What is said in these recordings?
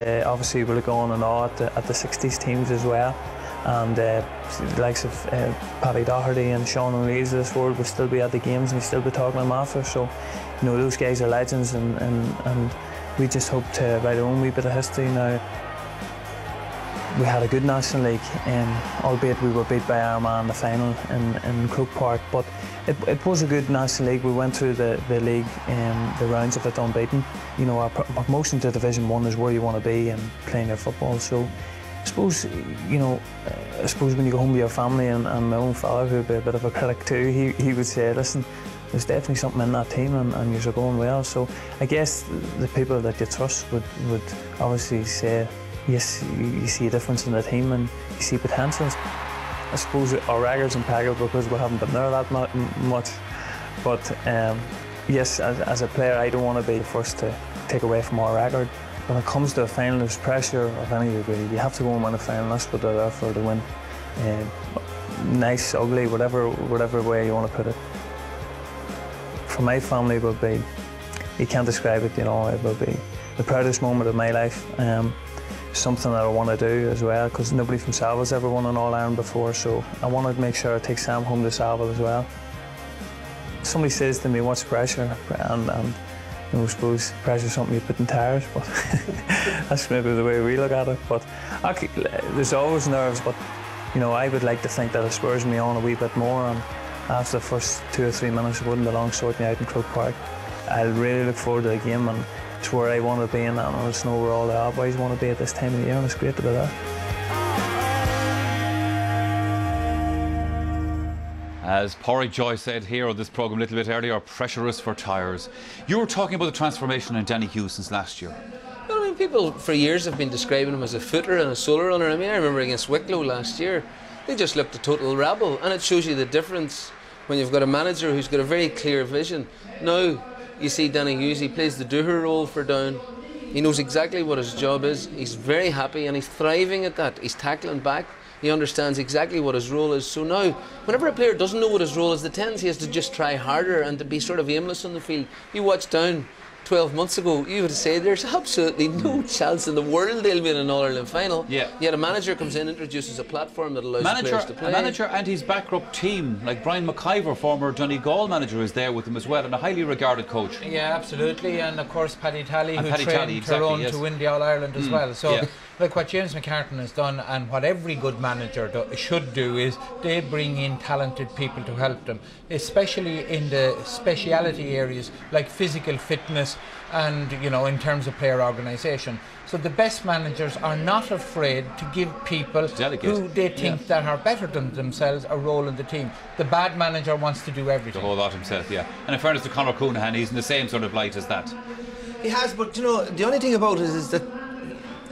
Obviously we'll go on and all at the 60s teams as well, and the likes of Paddy Doherty and Sean O'Neill's of this world will still be at the games and we still be talking them after. So you know, those guys are legends, and we just hope to write our own wee bit of history now. We had a good National League, albeit we were beat by Armagh in the final in Croke Park, but it was a good National League. We went through the league, the rounds of it unbeaten. You know, our promotion to Division 1 is where you want to be and playing your football. So I suppose, you know, I suppose when you go home to your family, and my own father, who would be a bit of a critic too, he would say, listen, there's definitely something in that team, and you're going well. So I guess the people that you trust would obviously say, yes, you see a difference in the team and you see potential. I suppose our record's impeccable because we haven't been there that much. But yes, as a player, I don't want to be the first to take away from our record. When it comes to a final, there's pressure of any degree. You have to go and win a final. That's what they're there for, to win. Nice, ugly, whatever way you want to put it. For my family, it would be, you can't describe it, you know, it would be the proudest moment of my life. Something that I want to do as well, because nobody from Salva's ever won an All-Ireland before, so I want to make sure I take Sam home to Salva as well. Somebody says to me, what's pressure? And you know, I suppose pressure is something you put in tires, but that's maybe the way we look at it. But there's always nerves, but you know, I would like to think that it spurs me on a wee bit more, and after the first 2 or 3 minutes it wouldn't be long sorting out in Croke Park. I really look forward to the game, and it's where I want to be, and I just know where all the old boys want to be at this time of the year, and it's great to be there. As Porrick Joy said here on this programme a little bit earlier, pressure is for tyres. You were talking about the transformation in Danny Hughes since last year. Well, I mean, people for years have been describing him as a footer and a solo runner. I mean, I remember against Wicklow last year, they just looked a total rabble, and it shows you the difference when you've got a manager who's got a very clear vision. Now, you see Danny Hughes, he plays the doer role for Down. He knows exactly what his job is. He's very happy and he's thriving at that. He's tackling back. He understands exactly what his role is. So now, whenever a player doesn't know what his role is, the tendency is to just try harder and to be sort of aimless on the field. You watch Down 12 months ago, you would say there's absolutely no chance in the world they'll win an All-Ireland final. Yeah. Yet a manager comes in, introduces a platform that allows players to play. A manager and his backroom team, like Brian McIver, former Donegal manager, is there with him as well, and a highly regarded coach. Yeah, absolutely, and of course Paddy Talley, who trained Tyrone to win the All-Ireland as well. So, like what James McCartan has done, and what every good manager should do, is they bring in talented people to help them, especially in the speciality areas like physical fitness and, you know, in terms of player organisation. So the best managers are not afraid to give people who they think that are better than themselves a role in the team. The bad manager wants to do everything. The whole lot himself, yeah. And in fairness to Conor Coonahan, he's in the same sort of light as that. He has, but you know, the only thing about it is that,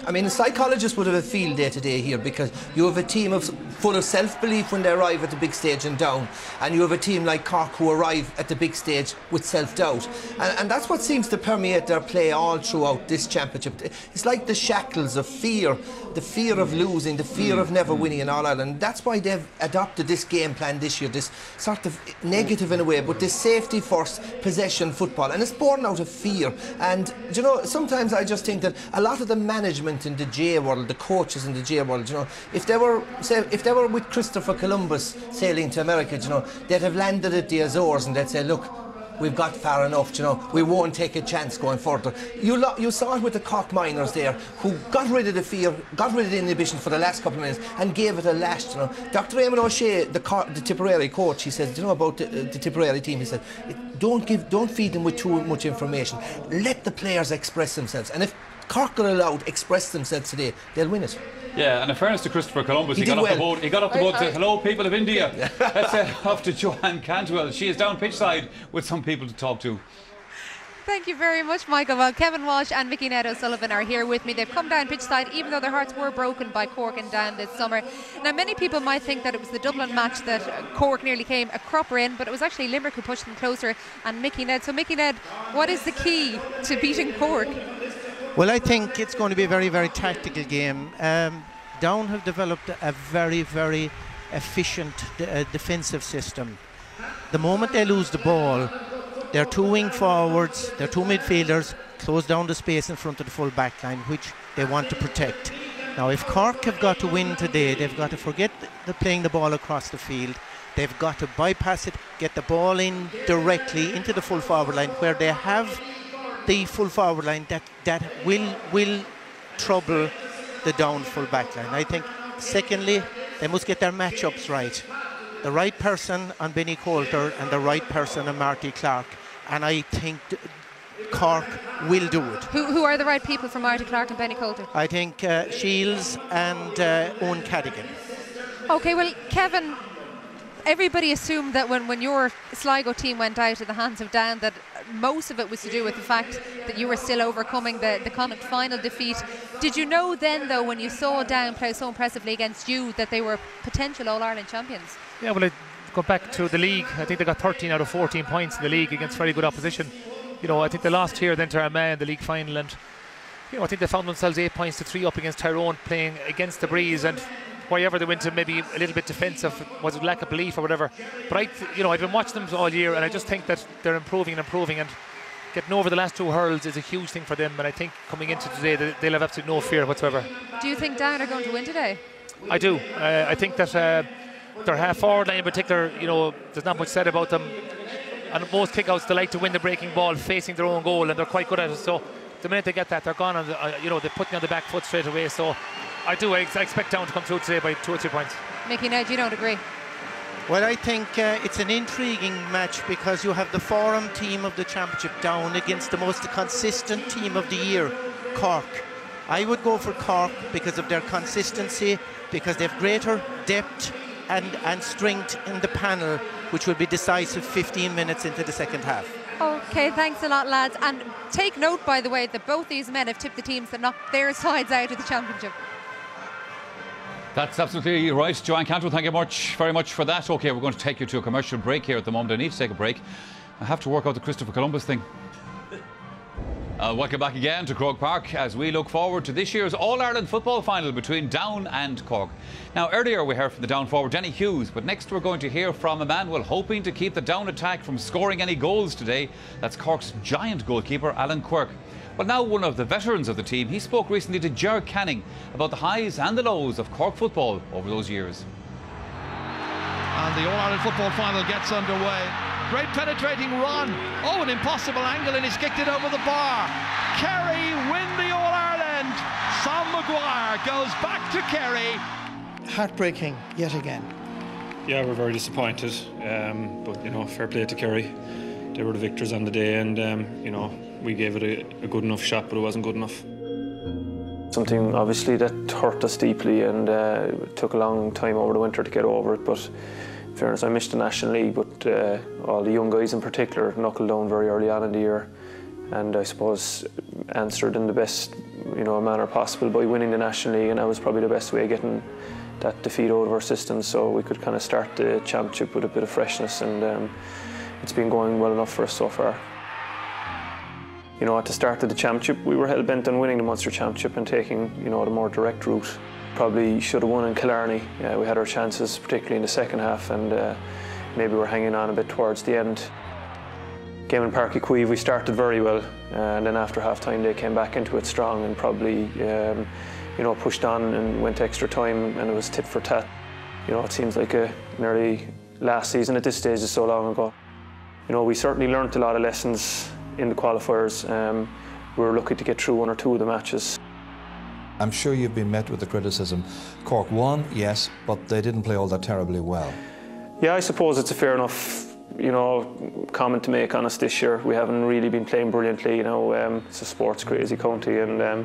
I mean, a psychologist would have a field day today here, because you have a team full of self-belief when they arrive at the big stage and Down, and you have a team like Cork who arrive at the big stage with self-doubt, and that's what seems to permeate their play all throughout this championship. It's like the shackles of fear, the fear of losing, the fear of never winning an All-Ireland. That's why they've adopted this game plan this year, this sort of negative in a way, but this safety first possession football, and it's born out of fear. And you know, sometimes I just think that a lot of the management in the J world, the coaches in the J world, you know, if they were with Christopher Columbus sailing to America, you know, they'd have landed at the Azores and they'd say, look, we've got far enough, you know, we won't take a chance going further. You saw it with the Cork Miners there, who got rid of the fear, got rid of the inhibition for the last couple of minutes and gave it a lash, you know. Dr. Eamon O'Shea, the Tipperary coach, he said, you know, about the Tipperary team, he said, don't feed them with too much information. Let the players express themselves. And if Cork are allowed to express themselves today, they'll win it. Yeah, and in fairness to Christopher Columbus, he got off the boat. He got off the boat and said, "Hello, people of India." Let's head off to Joanne Cantwell. She is down pitchside with some people to talk to. Thank you very much, Michael. Well, Kevin Walsh and Mickey Ned O'Sullivan are here with me. They've come down pitchside, even though their hearts were broken by Cork and Down this summer. Now, many people might think that it was the Dublin match that Cork nearly came a cropper in, but it was actually Limerick who pushed them closer, and Mickey Ned. So, Mickey Ned, what is the key to beating Cork? Well, I think it's going to be a very, very tactical game. Down have developed a very, very efficient defensive system. The moment they lose the ball, their two wing forwards, their two midfielders close down the space in front of the full back line, which they want to protect. Now, if Cork have got to win today, they've got to forget playing the ball across the field. They've got to bypass it, get the ball in directly into the full forward line, where they have the full forward line that will trouble the down full back line. I think, secondly, they must get their matchups right. The right person on Benny Coulter and the right person on Marty Clark. And I think Cork will do it. Who are the right people for Marty Clark and Benny Coulter? I think Shields and Owen Cadigan. Okay, well, Kevin, everybody assumed that when your Sligo team went out of the hands of Down, that most of it was to do with the fact that you were still overcoming the Connacht final defeat. Did you know then, though, when you saw Down play so impressively against you, that they were potential All-Ireland champions? Yeah, well, I go back to the league. I think they got 13 out of 14 points in the league against very good opposition. You know, I think they lost here then to Armagh in the league final, and you know, I think they found themselves 8 points to 3 up against Tyrone, playing against the breeze, and wherever they went to maybe a little bit defensive, was it lack of belief or whatever. But I've been watching them all year, and I just think that they're improving, and getting over the last 2 hurls is a huge thing for them. And I think coming into today, they'll have absolutely no fear whatsoever. Do you think Down are going to win today? I do. I think that their half forward line in particular, you know, there's not much said about them. And most kickouts, they like to win the breaking ball facing their own goal, and they're quite good at it. So the minute they get that, they're gone, and they're putting on the back foot straight away. So I expect Down to come through today by 2 or 3 points. Mickey, Ned, you don't agree? Well, I think it's an intriguing match, because you have the forum team of the championship Down against the most consistent team of the year, Cork. I would go for Cork because of their consistency, because they have greater depth and strength in the panel, which will be decisive 15 minutes into the second half. Okay, thanks a lot, lads. And take note, by the way, that both these men have tipped the teams that knocked their sides out of the championship. That's absolutely right. Joanne Cantwell, thank you very much for that. OK, we're going to take you to a commercial break here at the moment. I need to take a break. I have to work out the Christopher Columbus thing. Welcome back again to Croke Park as we look forward to this year's All-Ireland football final between Down and Cork. Now, earlier we heard from the Down forward Danny Hughes, but next we're going to hear from a man hoping to keep the Down attack from scoring any goals today. That's Cork's giant goalkeeper, Alan Quirke. Well, now one of the veterans of the team, he spoke recently to Ger Canning about the highs and the lows of Cork football over those years. And the All-Ireland football final gets underway. Great penetrating run. Oh, an impossible angle, and he's kicked it over the bar. Kerry win the All-Ireland. Sam Maguire goes back to Kerry. Heartbreaking yet again. Yeah, we're very disappointed, but you know, fair play to Kerry. They were the victors on the day, and you know, we gave it a good enough shot, but it wasn't good enough. Something obviously that hurt us deeply, and it took a long time over the winter to get over it, but in fairness, I missed the National League, but all the young guys in particular knuckled down very early on in the year, and I suppose answered in the best manner possible by winning the National League, and that was probably the best way of getting that defeat out of our system, so we could kind of start the championship with a bit of freshness, and it's been going well enough for us so far. You know, at the start of the championship, we were hell-bent on winning the Munster Championship and taking, the more direct route. Probably should have won in Killarney. We had our chances, particularly in the second half, and maybe we're hanging on a bit towards the end. Game in Páirc Uí Chaoimh, we started very well, and then after half-time they came back into it strong and probably, pushed on and went extra time, and it was tit for tat. It seems like nearly last season at this stage is so long ago. We certainly learnt a lot of lessons in the qualifiers. We were lucky to get through 1 or 2 of the matches. I'm sure you've been met with the criticism. Cork won, yes, but they didn't play all that terribly well. Yeah, I suppose it's a fair enough, comment to make on us this year. We haven't really been playing brilliantly. It's a sports-crazy county, and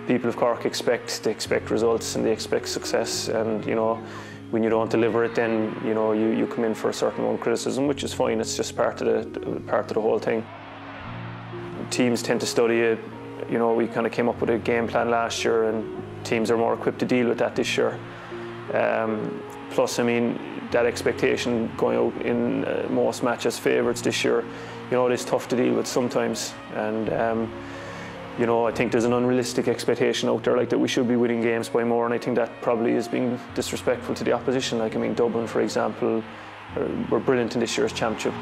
people of Cork expect results and they expect success. And when you don't deliver it, then you come in for a certain amount of criticism, which is fine. It's just part of the whole thing. Teams tend to study it. We kind of came up with a game plan last year, and teams are more equipped to deal with that this year. Plus, I mean, that expectation going out in most matches favourites this year, it is tough to deal with sometimes. And, I think there's an unrealistic expectation out there, like that we should be winning games by more, and I think that probably is being disrespectful to the opposition. Like, I mean, Dublin, for example, were brilliant in this year's championship.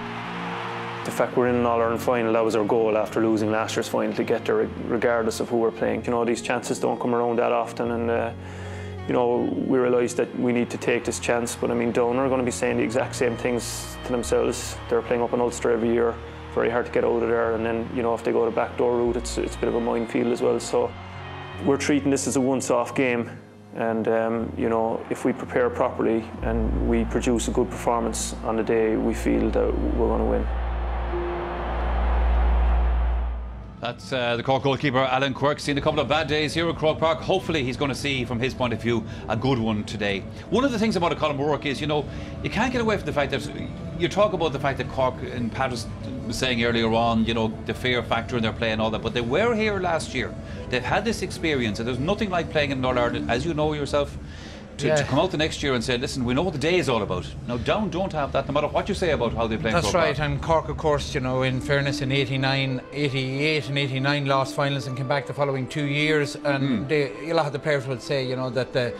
the fact we're in an All-Ireland final, that was our goal after losing last year's final, to get there regardless of who we're playing. You know, these chances don't come around that often, and you know, we realise that we need to take this chance. But I mean, Down are going to be saying the exact same things to themselves. They're playing up in Ulster every year, very hard to get out of there, and then, you know, if they go the backdoor route, it's a bit of a minefield as well. So we're treating this as a once-off game, and you know, if we prepare properly and we produce a good performance on the day, we feel that we're going to win. That's the Cork goalkeeper, Alan Quirke, seen a couple of bad days here at Croke Park. Hopefully he's going to see, from his point of view, a good one today. One of the things about a Colin O'Rourke is, you know, you can't get away from the fact that you talk about the fact that Cork, and Pat was saying earlier on, you know, the fear factor in their play and all that, but they were here last year. They've had this experience, and there's nothing like playing in All-Ireland, as you know yourself, to come out the next year and say, listen, we know what the day is all about. Now, Down don't have that, no matter what you say about how they play. That's right, and Cork, of course, you know, in fairness, in 89, 88 and 89 lost finals and came back the following 2 years, and a lot of the players will say, you know, that the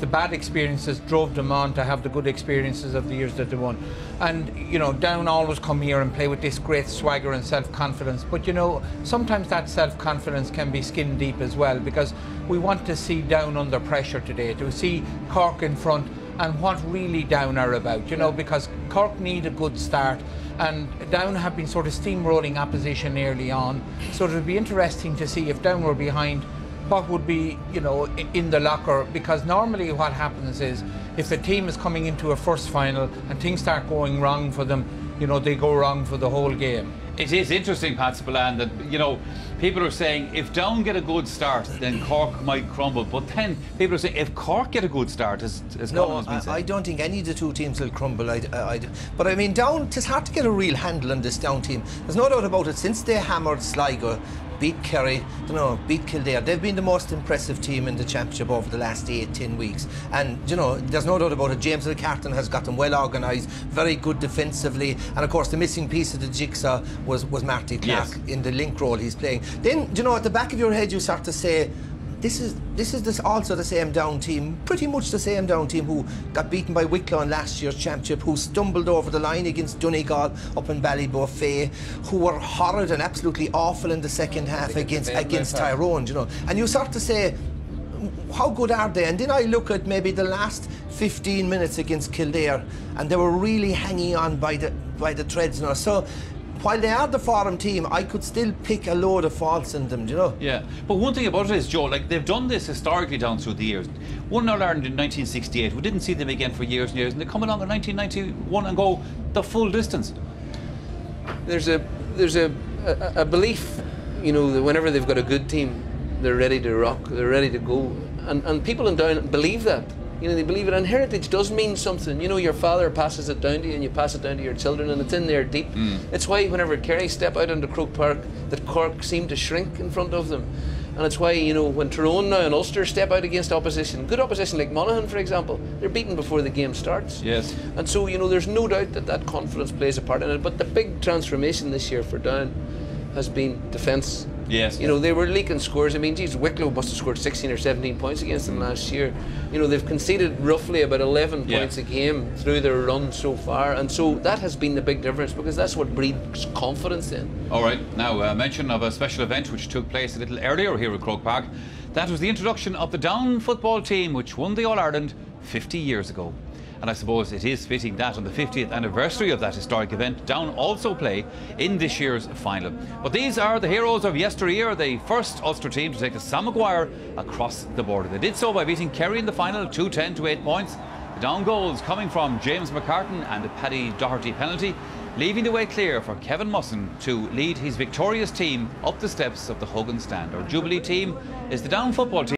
bad experiences drove them on to have the good experiences of the years that they won. And, you know, Down always come here and play with this great swagger and self-confidence, but, you know, sometimes that self-confidence can be skin deep as well, because we want to see Down under pressure today, to see Cork in front and what really Down are about, you know, because Cork need a good start, and Down have been sort of steamrolling opposition early on, so it would be interesting to see if Down were behind, what would be, you know, in the locker, because normally what happens is if a team is coming into a first final and things start going wrong for them, you know, they go wrong for the whole game. It is interesting, Pat Spillane, that, you know, people are saying if Down get a good start, then Cork might crumble. But then people are saying if Cork get a good start, as Colin has been saying. I don't think any of the two teams will crumble. But I mean, Down, it's hard to get a real handle on this Down team. There's no doubt about it. Since they hammered Sligo, beat Kerry, you know, beat Kildare, they've been the most impressive team in the championship over the last 8-10 weeks. And, you know, there's no doubt about it. James Carton has got them well organised, very good defensively, and of course the missing piece of the jigsaw was Marty Clark in the link role he's playing. Then, you know, at the back of your head you start to say, this is also the same Down team, pretty much the same Down team who got beaten by Wicklow in last year's championship, who stumbled over the line against Donegal up in Ballybofey, who were horrid and absolutely awful in the second half against Tyrone, you know. And you start to say, how good are they? And then I look at maybe the last 15 minutes against Kildare, and they were really hanging on by the threads, you know. So while they are the forum team, I could still pick a load of faults in them, do you know? Yeah, but one thing about it is, Joe, like, they've done this historically down through the years. Won All-Ireland in 1968, we didn't see them again for years and years, and they come along in 1991 and go the full distance. There's a belief, you know, that whenever they've got a good team, they're ready to rock, they're ready to go, and people in Down believe that. You know, they believe it, and heritage does mean something. You know, your father passes it down to you and you pass it down to your children, and it's in there deep. It's why whenever Kerry step out into Croke Park, that Cork seem to shrink in front of them. And it's why, you know, when Tyrone now and Ulster step out against opposition, good opposition like Monaghan, for example, they're beaten before the game starts. Yes. And so, you know, there's no doubt that confidence plays a part in it. But the big transformation this year for Down has been defence. Yes. You know, they were leaking scores. I mean, geez, Wicklow must have scored 16 or 17 points against them last year. You know, they've conceded roughly about 11 points a game through their run so far. And so that has been the big difference, because that's what breeds confidence in. All right. Now, mention of a special event which took place a little earlier here at Croke Park. That was the introduction of the Down football team, which won the All-Ireland 50 years ago. And I suppose it is fitting that on the 50th anniversary of that historic event, Down also play in this year's final. But these are the heroes of yesteryear, the first Ulster team to take the Sam Maguire across the border. They did so by beating Kerry in the final 2-10 to 8 points. The Down goals coming from James McCartan and a Paddy Doherty penalty, leaving the way clear for Kevin Musson to lead his victorious team up the steps of the Hogan stand. Our Jubilee team is the Down football team.